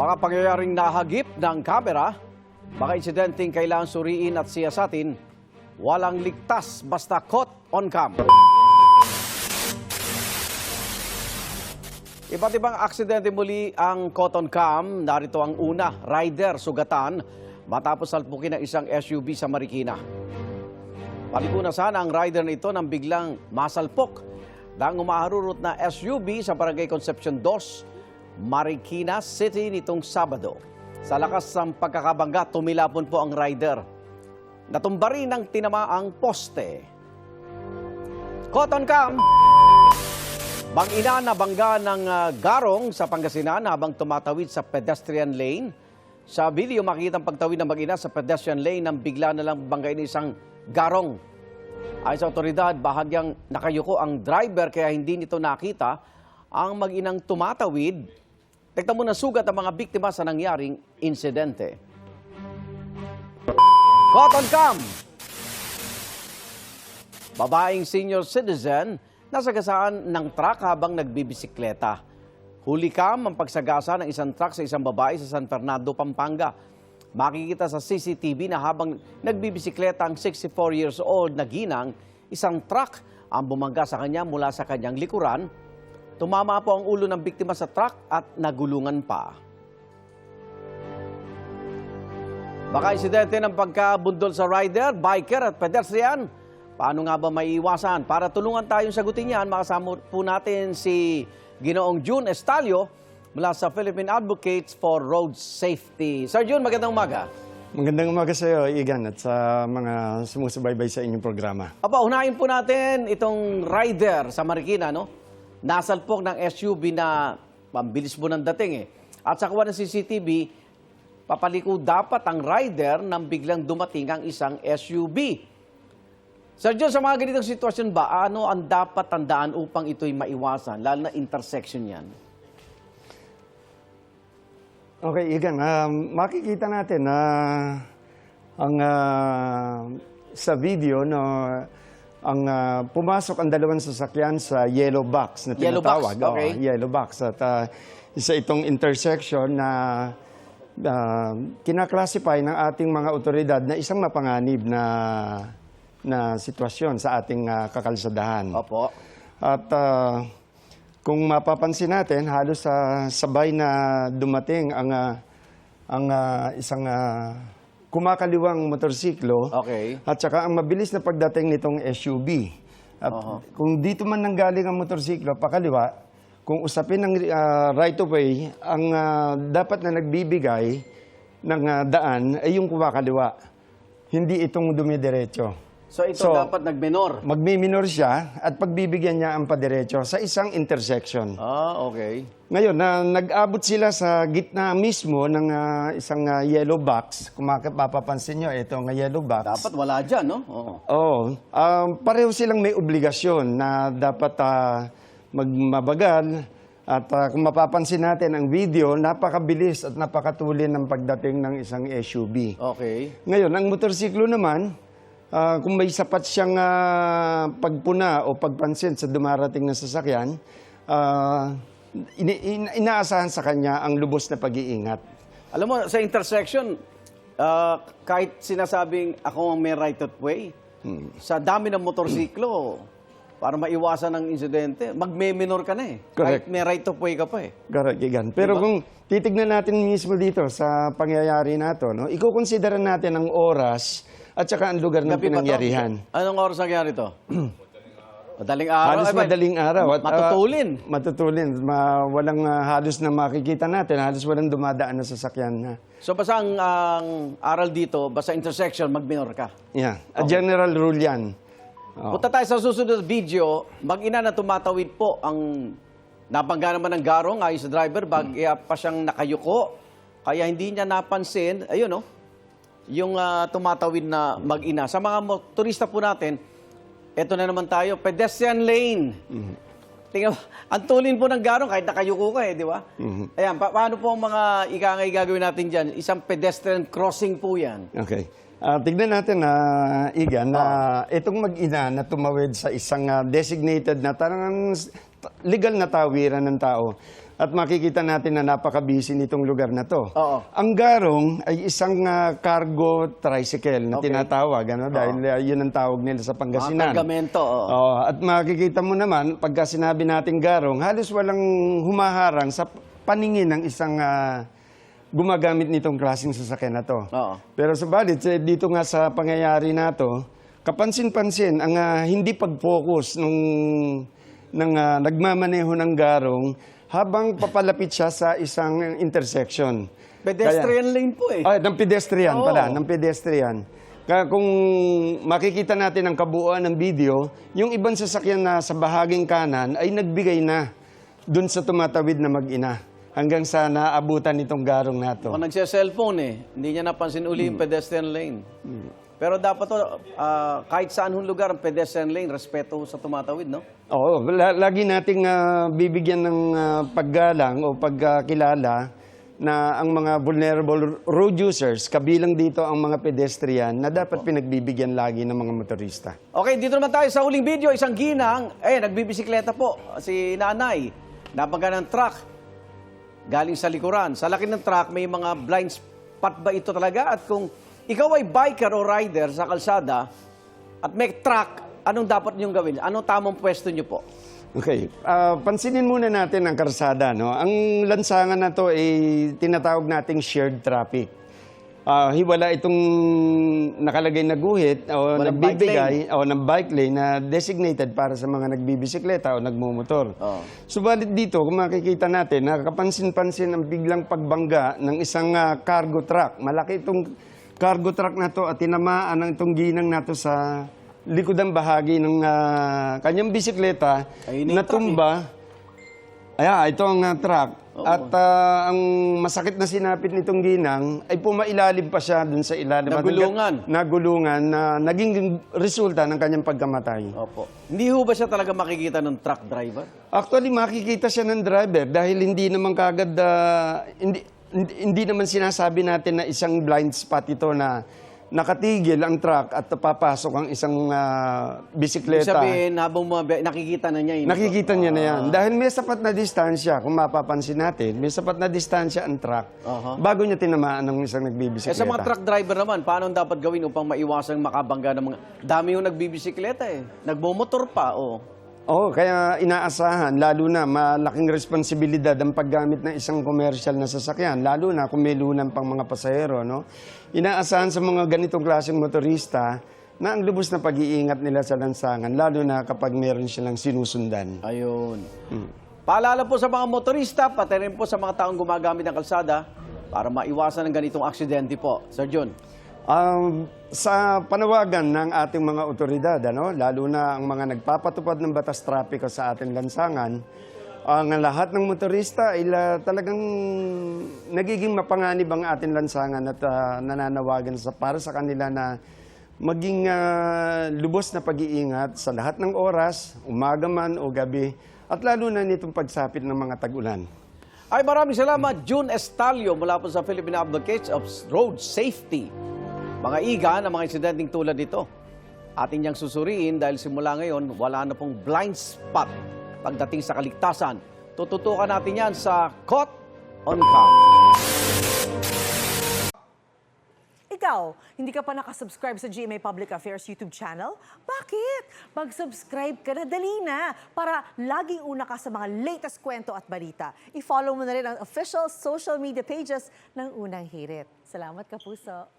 Mga pangyayaring nahagip ng kamera, mga insidenteng kailangan suriin at siyasatin, walang ligtas basta caught on cam. Iba't ibang aksidente muli ang caught on cam. Narito ang una, rider sugatan matapos salpukin ng isang SUV sa Marikina. Palikuna sana ang rider na ito nang biglang masalpok ng umaharurot na SUV sa Barangay Concepcion 2, Marikina City nitong Sabado. Sa lakas ng pagkakabangga, tumilapon po ang rider. Natumba rin ng tinamaang poste. Caught on cam! Bang-ina na bangga ng garong sa Pangasinan habang tumatawid sa pedestrian lane. Sa video, makikita ang pagtawid ng bang-ina sa pedestrian lane nang bigla na lang banggain isang garong. Ayon sa otoridad, bahagyang nakayuko ang driver kaya hindi nito nakita ang mag-inang tumatawid. Tignan mo na sugat ang mga biktima sa nangyaring insidente. Caught on cam! Babaeng senior citizen nasagasaan ng truck habang nagbibisikleta. Huli cam ang pagsagasa ng isang truck sa isang babae sa San Fernando, Pampanga. Makikita sa CCTV na habang nagbibisikleta ang 64 years old na ginang, isang truck ang bumangga sa kanya mula sa kanyang likuran. Tumama po ang ulo ng biktima sa truck at nagulungan pa. Baka insidente ng pagkabundol sa rider, biker at pedestrian. Paano nga ba maiiwasan? Para tulungan tayong sagutin yan, makasama po natin si Ginoong June Estalio mula sa Philippine Advocates for Road Safety. Sir June, magandang umaga. Magandang umaga sa iyo, Igan, at sa mga sumusubaybay sa inyong programa. Aba, unahin po natin itong rider sa Marikina, no? Nasalpok ng SUV na pambilis mo ng dating, eh. At sa kuha ng CCTV, papaliko dapat ang rider nang biglang dumating ang isang SUV. Sir John, sa mga ganitong sitwasyon ba, ano ang dapat tandaan upang ito'y maiwasan, lalo na intersection yan? Okay, Igan, makikita natin na sa video, no, ang pumasok ang dalawang sasakyan sa yellow box na tinatawag. Yellow box, okay. Yellow box. At isa itong intersection na kinaklasify ng ating mga otoridad na isang mapanganib na sitwasyon sa ating kakalsadahan. Opo. At kung mapapansin natin, halos sabay na dumating ang isang kumakaliwang motorsiklo. Okay. At saka ang mabilis na pagdating nitong SUV. At kung dito man nanggaling ang motorsiklo, pakaliwa, kung usapin ng right of way, ang dapat na nagbibigay ng daan ay yung kumakaliwa. Hindi itong dumidiretso. So ito dapat nagminor? Magmiminor siya at pagbibigyan niya ang padiretso sa isang intersection. Ah, okay. Ngayon, nag-abot sila sa gitna mismo ng isang yellow box. Kung mapapansin nyo, ito ang yellow box. Dapat wala dyan, no? Oo. Pareho silang may obligasyon na dapat magmabagal. At kung mapapansin natin ang video, napakabilis at napakatulin ng pagdating ng isang SUV. Okay. Ngayon, ang motorsiklo naman, kung may sapat siyang pagpuna o pagpansin sa dumarating na sasakyan, inaasahan sa kanya ang lubos na pag-iingat. Alam mo, sa intersection, kahit sinasabing ako ang may right of way, sa dami ng motorsiklo, para maiwasan ang insidente, magme-minor ka na eh. Correct. Kahit may right of way ka pa eh. Correct, Igan. Pero kung titignan natin mismo dito sa pangyayari na ito, no, ikukonsidera natin ang oras at saka ang lugar ng pinangyarihan. Anong oras nangyari ito? Madaling araw? Halos madaling araw. At, matutulin? Matutulin. Walang halos na makikita natin. Halos walang dumadaan na sasakyan na. So basta ang aral dito, basta intersection, mag-minor ka? Yeah. A general rule yan. Punta tayo sa susunod video. Mag-ina na tumatawid po ang nabangga naman ng garong ayon sa driver, bagya pa siyang nakayuko. Kaya hindi niya napansin, ayun no, yung tumatawid na mag-ina. Sa mga motorista po natin, eto na naman tayo, pedestrian lane. Tingnan, ang tulin po ng garong kahit nakayuko ka eh, di ba? Ayan, paano po ang mga ikangay gagawin natin dyan? Isang pedestrian crossing po yan. Okay. Tignan natin na, Igan, na itong mag-ina na tumawid sa isang designated na tarang legal na tawiran ng tao, At makikita natin na napaka-busy nitong lugar na to. Oo. Ang garong ay isang cargo tricycle na Okay. tinatawag, dahil yun ang tawag nila sa Pangasinan. Mga kargamento, oo. At makikita mo naman, pagka sinabi nating garong, halos walang humaharang sa paningin ng isang gumagamit nitong klaseng sasakyan na to. Oo. Pero subalit, dito nga sa pangyayari na to, kapansin-pansin ang hindi pag-focus ng nagmamaneho ng garong habang papalapit siya sa isang intersection. Pedestrian lane po eh. Ng pedestrian Oo. pala, ng pedestrian. Kaya kung makikita natin ang kabuuan ng video, yung ibang sasakyan na sa bahaging kanan ay nagbigay na dun sa tumatawid na mag-ina hanggang sa naabutan nitong garong na to. Kung nagsiya-cellphone hindi niya napansin uli yung pedestrian lane. Pero dapat to, kahit saan hong lugar ang pedestrian lane, respeto sa tumatawid, no? Oo, lagi nating bibigyan ng paggalang o pagkakilala na ang mga vulnerable road users, kabilang dito ang mga pedestrian na dapat pinagbibigyan lagi ng mga motorista. Okay, dito naman tayo sa huling video. Isang ginang, nagbibisikleta po si nanay. Napaga ng truck galing sa likuran. Sa laki ng truck, may mga blind spot ba ito talaga? At kung ikaw ay biker o rider sa kalsada at may truck, anong dapat niyong gawin? Anong tamang pwesto niyo po? Okay, pansinin muna natin ang karsada. No? Ang lansangan na to ay tinatawag nating shared traffic. Hiwala itong nakalagay na guhit o Walang nagbibigay o ng bike lane na designated para sa mga nagbibisikleta o nagmumotor. Oo. Subalit dito, kung makikita natin, nakapansin-pansin ang biglang pagbangga ng isang cargo truck. Malaki itong cargo truck na to at tinamaan ng itong ginang na to sa likodang bahagi ng kanyang bisikleta Ayun yung na tumba. Ito ang truck. Oo. At ang masakit na sinapit nitong ginang ay pumailalim pa siya dun sa ilalim. Nagulungan. Nagulungan na naging resulta ng kanyang pagkamatay. Opo. Hindi ho ba siya talaga makikita ng truck driver? Actually, makikita siya ng driver dahil hindi naman kagad, hindi naman sinasabi natin na isang blind spot ito na nakatigil ang truck at papasok ang isang Ibig bisikleta. sabihin, habang nakikita na niya yun. Nakikita niya na yan. Dahil may sapat na distansya, kung mapapansin natin, may sapat na distansya ang truck bago niya tinamaan ng isang nagbibisikleta. Sa mga truck driver naman, paano ang dapat gawin upang maiwasan makabangga ng mga... Dami yung nagbibisikleta nagmomotor pa, Kaya inaasahan, lalo na malaking responsibilidad ang paggamit ng isang commercial na sasakyan, lalo na kung may lunan pang mga pasahero. No? Inaasahan sa mga ganitong klaseng motorista na ang lubos na pag-iingat nila sa lansangan, lalo na kapag meron silang sinusundan. Ayun. Paalala po sa mga motorista, pati rin po sa mga taong gumagamit ng kalsada para maiwasan ng ganitong aksidente po. Sir Jun. Sa panawagan ng ating mga otoridad, lalo na ang mga nagpapatupad ng batas trapiko sa ating lansangan, ang lahat ng motorista ay talagang nagiging mapanganib ang ating lansangan at nananawagan para sa kanila na maging lubos na pag-iingat sa lahat ng oras, umaga man o gabi, at lalo na nitong pagsapit ng mga tag-ulan. Ay, maraming salamat, Jun Estalio, mula po sa Philippine Advocates of Road Safety. Mga iga na mga insidenteng tulad nito, atin niyang susuriin dahil simula ngayon, wala na pong blind spot pagdating sa kaligtasan. Tututukan natin yan sa Caught on Cam. Ikaw, hindi ka pa nakasubscribe sa GMA Public Affairs YouTube channel? Bakit? Mag-subscribe ka na, dali na, para laging una ka sa mga latest kwento at balita. I-follow mo na rin ang official social media pages ng Unang Hirit. Salamat, Kapuso.